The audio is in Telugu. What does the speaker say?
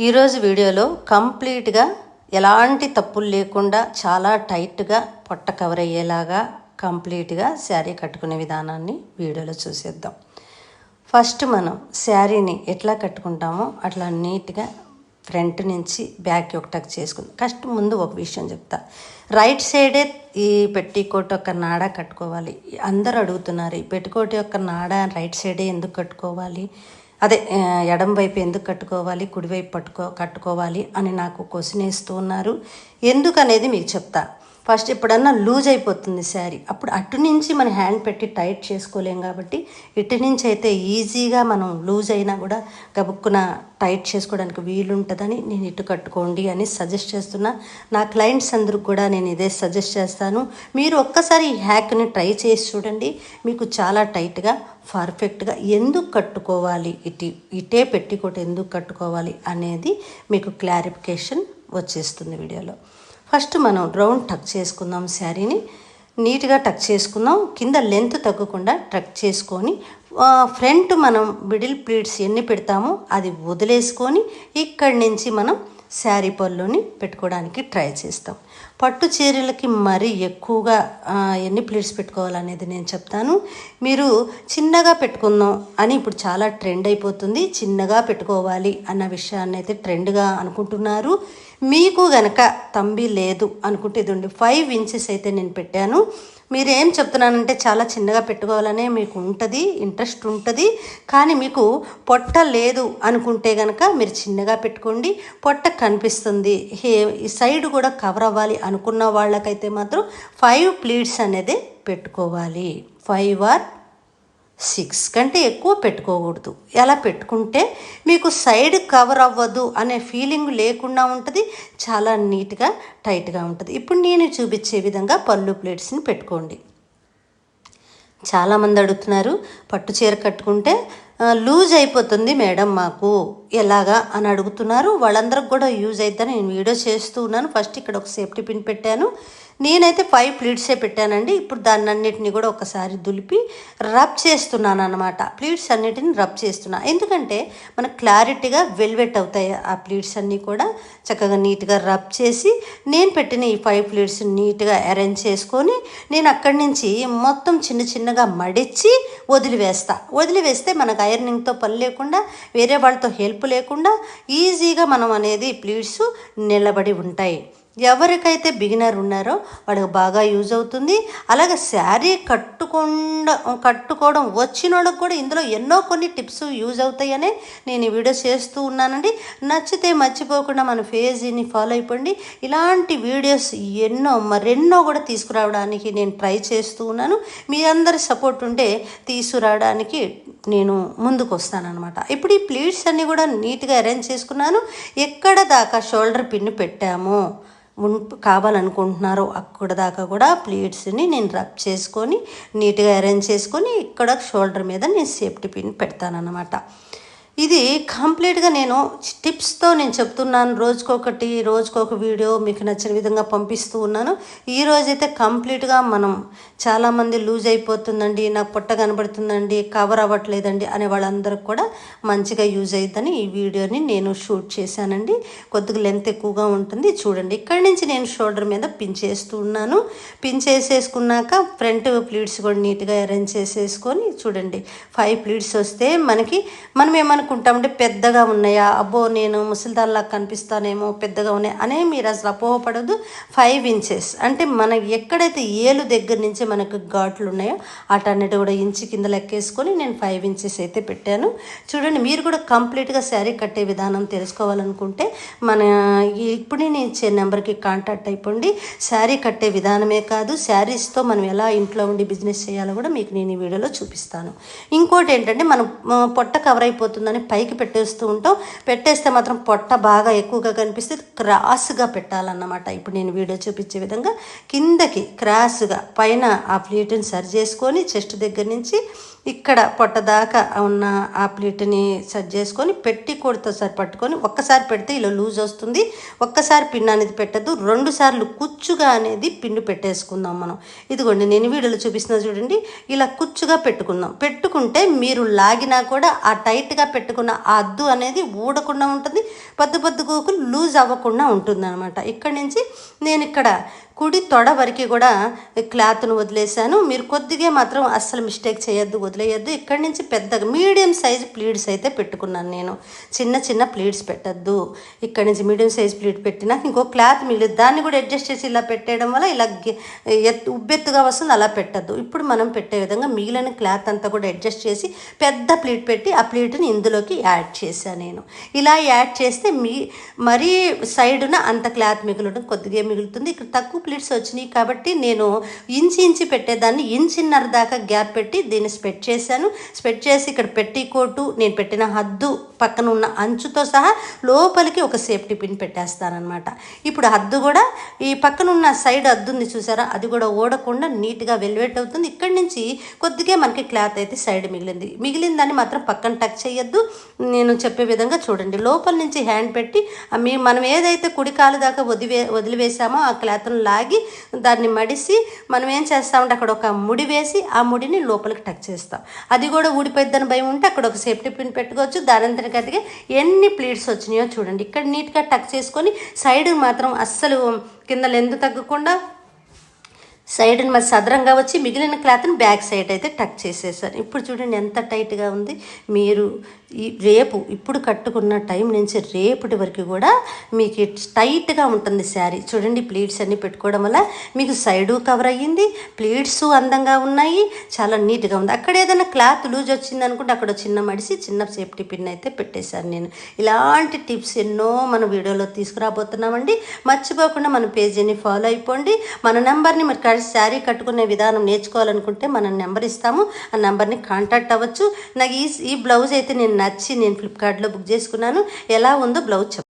ఈరోజు వీడియోలో కంప్లీట్గా ఎలాంటి తప్పులు లేకుండా చాలా టైట్గా పొట్ట కవర్ అయ్యేలాగా కంప్లీట్గా శారీ కట్టుకునే విధానాన్ని వీడియోలో చూసేద్దాం. ఫస్ట్ మనం శారీని ఎట్లా కట్టుకుంటామో అట్లా నీట్గా ఫ్రంట్ నుంచి బ్యాక్ ఒక టక్ చేసుకుందాం. ఫస్ట్ ముందు ఒక విషయం చెప్తా, రైట్ సైడే ఈ పెట్టికోట్ యొక్క నాడ కట్టుకోవాలి. అందరూ అడుగుతున్నారు, ఈ పెట్టికోట్ యొక్క నాడ రైట్ సైడే ఎందుకు కట్టుకోవాలి, అదే ఎడం వైపు ఎందుకు కట్టుకోవాలి, కుడివైపు కట్టుకోవాలి అని నాకు క్వశ్చన్ వేస్తూ ఉన్నారు. ఎందుకనేది మీకు చెప్తా. ఫస్ట్ ఎప్పుడన్నా లూజ్ అయిపోతుంది శారీ, అప్పుడు అటు నుంచి మనం హ్యాండ్ పెట్టి టైట్ చేసుకోలేం కాబట్టి ఇటు నుంచి అయితే ఈజీగా మనం లూజ్ అయినా కూడా గబుక్కున టైట్ చేసుకోవడానికి వీలుంటుందని నేను ఇటు కట్టుకోండి అని సజెస్ట్ చేస్తున్నా. నా క్లయింట్స్ అందరికి కూడా నేను ఇదే సజెస్ట్ చేస్తాను. మీరు ఒక్కసారి ఈ హ్యాక్ని ట్రై చేసి చూడండి, మీకు చాలా టైట్గా పర్ఫెక్ట్గా ఎందుకు కట్టుకోవాలి, ఇటే పెట్టికోట్ ఎందుకు కట్టుకోవాలి అనేది మీకు క్లారిఫికేషన్ వచ్చేస్తుంది వీడియోలో. ఫస్ట్ మనం రౌండ్ టక్ చేసుకుందాం, శారీని నీట్గా టక్ చేసుకుందాం. కింద లెంత్ తగ్గకుండా టక్ చేసుకొని ఫ్రంట్ మనం మిడిల్ ప్లీట్స్ ఎన్ని పెడతామో అది వదిలేసుకొని ఇక్కడి నుంచి మనం శారీ పళ్ళుని పెట్టుకోవడానికి ట్రై చేస్తాం. పట్టు చీరలకి మరీ ఎక్కువగా ఎన్ని ప్లీట్స్ పెట్టుకోవాలనేది నేను చెప్తాను. మీరు చిన్నగా పెట్టుకుందాం అని ఇప్పుడు చాలా ట్రెండ్ అయిపోతుంది. చిన్నగా పెట్టుకోవాలి అన్న విషయాన్ని అయితే ట్రెండ్గా అనుకుంటున్నారు. మీకు గనక తంబి లేదు అనుకుంటే ఇదండి 5 ఇంచెస్ అయితే నేను పెట్టాను. మీరు ఏం చెప్తున్నానంటే చాలా చిన్నగా పెట్టుకోవాలనే మీకు ఉంటుంది, ఇంట్రెస్ట్ ఉంటుంది. కానీ మీకు పొట్ట లేదు అనుకుంటే కనుక మీరు చిన్నగా పెట్టుకోండి. పొట్ట కనిపిస్తుంది, ఈ సైడ్ కూడా కవర్ అవ్వాలి అనుకున్న వాళ్ళకైతే మాత్రం 5 ప్లీట్స్ అనేది పెట్టుకోవాలి. 5 or 6 కంటే ఎక్కువ పెట్టుకోకూడదు. ఎలా పెట్టుకుంటే మీకు సైడ్ కవర్ అవ్వదు అనే ఫీలింగ్ లేకుండా ఉంటుంది, చాలా నీట్గా టైట్గా ఉంటుంది. ఇప్పుడు నేను చూపించే విధంగా పళ్ళు ప్లేట్స్ని పెట్టుకోండి. చాలామంది అడుగుతున్నారు, పట్టు చీర కట్టుకుంటే లూజ్ అయిపోతుంది మేడం మాకు ఎలాగా అని అడుగుతున్నారు. వాళ్ళందరికి కూడా యూజ్ అవుతుందని నేను వీడియో చేస్తూ ఉన్నాను. ఫస్ట్ ఇక్కడ ఒక సేఫ్టీ పిన్ పెట్టాను. నేనైతే 5 ప్లీట్సే పెట్టానండి. ఇప్పుడు దాన్ని అన్నిటిని కూడా ఒకసారి దులిపి రబ్ చేస్తున్నాను అనమాట. ప్లీట్స్ అన్నిటిని రబ్ చేస్తున్నా, ఎందుకంటే మనకు క్లారిటీగా వెల్వెట్ అవుతాయి. ఆ ప్లీట్స్ అన్నీ కూడా చక్కగా నీట్గా రబ్ చేసి నేను పెట్టిన ఈ 5 ప్లీట్స్ నీట్గా అరేంజ్ చేసుకొని నేను అక్కడి నుంచి మొత్తం చిన్న చిన్నగా మడిచి వదిలివేస్తే మనకు ఐరనింగ్తో పని లేకుండా, వేరే వాళ్ళతో హెల్ప్ లేకుండా ఈజీగా మనం అనేది ప్లీట్స్ నిలబడి ఉంటాయి. ఎవరికైతే బిగినర్ ఉన్నారో వాళ్ళకి బాగా యూజ్ అవుతుంది. అలాగే శారీ కట్టుకోవడం వచ్చిన వాళ్ళకి కూడా ఇందులో ఎన్నో కొన్ని టిప్స్ యూజ్ అవుతాయనే నేను ఈ వీడియో చేస్తూ ఉన్నానండి. నచ్చితే మర్చిపోకుండా మన పేజీని ఫాలో అయిపోండి. ఇలాంటి వీడియోస్ మరెన్నో కూడా తీసుకురావడానికి నేను ట్రై చేస్తూ ఉన్నాను. మీ అందరి సపోర్ట్ ఉంటే తీసుకురావడానికి నేను ముందుకు వస్తానన్నమాట. ఇప్పుడు ఈ ప్లీట్స్ అన్నీ కూడా నీట్గా అరేంజ్ చేసుకున్నాను. ఎక్కడ దాకా షోల్డర్ పిన్ పెట్టామో కావాలనుకుంటున్నారో అక్కడ దాకా కూడా ప్లీట్స్ని నేను రబ్ చేసుకొని నీట్గా అరేంజ్ చేసుకొని ఇక్కడ షోల్డర్ మీద నేను సేఫ్టీ పిన్ పెడతానన్నమాట. ఇది కంప్లీట్గా నేను టిప్స్తో నేను చెప్తున్నాను. రోజుకొక వీడియో మీకు నచ్చిన విధంగా పంపిస్తూ ఉన్నాను. ఈరోజైతే కంప్లీట్గా మనం చాలామంది లూజ్ అయిపోతుందండి, నాకు పొట్ట కనబడుతుందండి, కవర్ అవ్వట్లేదండి అనే వాళ్ళందరికీ కూడా మంచిగా యూజ్ అవుతుందని ఈ వీడియోని నేను షూట్ చేశానండి. కొద్దిగా లెంత్ ఎక్కువగా ఉంటుంది చూడండి. ఇక్కడి నుంచి నేను షోల్డర్ మీద పిన్ చేస్తూ ఉన్నాను. పిన్ చేసేసుకున్నాక ఫ్రంట్ ప్లీట్స్ కూడా నీట్గా అరేంజ్ చేసేసుకొని చూడండి 5 ప్లీట్స్ వస్తే మనం ఏమనుకుంటామంటే పెద్దగా ఉన్నాయా, అబ్బో నేను ముసలిదాల్లా కనిపిస్తానేమో, పెద్దగా ఉన్నాయి అనే మీరు అసలు అపోహపడదు. 5 ఇంచెస్ అంటే మనకి ఎక్కడైతే ఏలు దగ్గర నుంచి మనకు ఘాట్లు ఉన్నాయో అటన్నిటి కూడా ఇంచు కింద లెక్కేసుకొని నేను 5 ఇంచెస్ అయితే పెట్టాను. చూడండి, మీరు కూడా కంప్లీట్గా శారీ కట్టే విధానం తెలుసుకోవాలనుకుంటే ఇప్పుడు నేను ఇచ్చే నెంబర్కి కాంటాక్ట్ అయిపోండి. శారీ కట్టే విధానమే కాదు, శారీస్తో మనం ఎలా ఇంట్లో ఉండి బిజినెస్ చేయాలో కూడా మీకు నేను ఈ వీడియోలో చూపిస్తాను. ఇంకోటి ఏంటంటే మనం పొట్ట కవర్ అయిపోతుందని పైకి పెట్టేస్తే మాత్రం పొట్ట బాగా ఎక్కువగా కనిపిస్తే క్రాస్గా పెట్టాలన్నమాట. ఇప్పుడు నేను వీడియో చూపించే విధంగా కిందకి క్రాస్గా పైన ఆ ప్లీట్ని సరి చేసుకొని చెస్ట్ దగ్గర నుంచి ఇక్కడ పొట్టదాకా ఉన్న ఆ ప్లీట్ని సెట్ చేసుకొని పెట్టి కోడితో సారి పట్టుకొని ఒక్కసారి పెడితే ఇలా లూజ్ వస్తుంది. ఒక్కసారి పిన్ అనేది పెట్టద్దు, 2 సార్లు కుచ్చుగా అనేది పిన్ను పెట్టేసుకుందాం మనం. ఇదిగోండి నేను వీడియోలో చూపిస్తున్నా చూడండి, ఇలా కుచ్చుగా పెట్టుకుందాం. పెట్టుకుంటే మీరు లాగినా కూడా ఆ టైట్గా పెట్టుకున్న ఆ అద్దు అనేది ఊడకుండా ఉంటుంది, పొద్దుకు లూజ్ అవ్వకుండా ఉంటుంది అనమాట. ఇక్కడి నుంచి నేను ఇక్కడ కుడి తొడ వరకు కూడా క్లాత్ను వదిలేసాను. మీరు కొద్దిగా మాత్రం అస్సలు మిస్టేక్ చేయొద్దు, వదిలేయద్దు. ఇక్కడి నుంచి పెద్దగా మీడియం సైజ్ ప్లీట్స్ అయితే పెట్టుకున్నాను నేను, చిన్న ప్లీట్స్ పెట్టద్దు. ఇక్కడి నుంచి మీడియం సైజ్ ప్లీట్ పెట్టినాక ఇంకో క్లాత్ మిగిలింది, దాన్ని కూడా అడ్జస్ట్ చేసి ఇలా పెట్టేయడం వల్ల ఇలా ఉబ్బెత్తుగా వస్తుంది, అలా పెట్టద్దు. ఇప్పుడు మనం పెట్టే విధంగా మిగిలిన క్లాత్ అంతా కూడా అడ్జస్ట్ చేసి పెద్ద ప్లీట్ పెట్టి ఆ ప్లీట్ని ఇందులోకి యాడ్ చేశాను నేను. ఇలా యాడ్ చేస్తే మరీ సైడున అంత క్లాత్ మిగులడం కొద్దిగా మిగులుతుంది. ఇక్కడ తక్కువ ప్లీట్స్ వచ్చినాయి కాబట్టి నేను ఇంచి పెట్టేదాన్ని, ఇంచిన్నర దాకా గ్యాప్ పెట్టి దీన్ని స్ప్రెడ్ చేశాను. స్ప్రెడ్ చేసి ఇక్కడ పెట్టి కోటు నేను పెట్టిన హద్దు పక్కన ఉన్న అంచుతో సహా లోపలికి ఒక సేఫ్టీ పిన్ పెట్టేస్తానమాట. ఇప్పుడు హద్దు కూడా ఈ పక్కన ఉన్న సైడ్ హద్దు ఉంది చూసారా, అది కూడా ఓడకుండా నీట్గా వెల్వెట్ అవుతుంది. ఇక్కడి నుంచి కొద్దిగా మనకి క్లాత్ అయితే సైడ్ మిగిలిన దాన్ని మాత్రం పక్కన టచ్ చేయొద్దు. నేను చెప్పే విధంగా చూడండి, లోపల నుంచి హ్యాండ్ పెట్టి మనం ఏదైతే కుడి కాలు దాకా వదిలివేసామో ఆ క్లాత్ను లాగి దాన్ని మడిసి మనం ఏం చేస్తామంటే అక్కడ ఒక ముడి వేసి ఆ ముడిని లోపలికి టచ్ చేస్తాం. అది కూడా ఊడిపోయిద్దని భయం ఉంటే అక్కడ ఒక సేఫ్టీ పిన్ పెట్టుకోవచ్చు. దానంతటికట్టుగా ఎన్ని ప్లీట్స్ వచ్చినాయో చూడండి. ఇక్కడ నీట్గా టచ్ చేసుకొని సైడ్ మాత్రం అస్సలు కింద లెంత్ తగ్గకుండా సైడ్ని మరి సదరంగా వచ్చి మిగిలిన క్లాత్ని బ్యాక్ సైడ్ అయితే టచ్ చేసేసాను. ఇప్పుడు చూడండి ఎంత టైట్గా ఉంది. మీరు ఇప్పుడు కట్టుకున్న టైం నుంచి రేపటి వరకు కూడా మీకు టైట్గా ఉంటుంది శారీ. చూడండి ప్లీట్స్ అన్నీ పెట్టుకోవడం వల్ల మీకు సైడు కవర్ అయ్యింది, ప్లీట్స్ అందంగా ఉన్నాయి, చాలా నీట్గా ఉంది. అక్కడ ఏదైనా క్లాత్ లూజ్ వచ్చింది అనుకుంటే అక్కడ చిన్న మడిసి చిన్న సేఫ్టీ పిన్ అయితే పెట్టేశాను నేను. ఇలాంటి టిప్స్ ఎన్నో మన వీడియోలో తీసుకురాబోతున్నామండి. మర్చిపోకుండా మన పేజీని ఫాలో అయిపోండి. మన నెంబర్ని మీరు శారీ కట్టుకునే విధానం నేర్చుకోవాలనుకుంటే మనం నెంబర్ ఇస్తాము, ఆ నెంబర్ని కాంటాక్ట్ అవ్వచ్చు. నాకు ఈ బ్లౌజ్ అయితే నేను నచ్చి నేను ఫ్లిప్కార్ట్లో బుక్ చేసుకున్నాను. ఎలా ఉందో బ్లౌజ్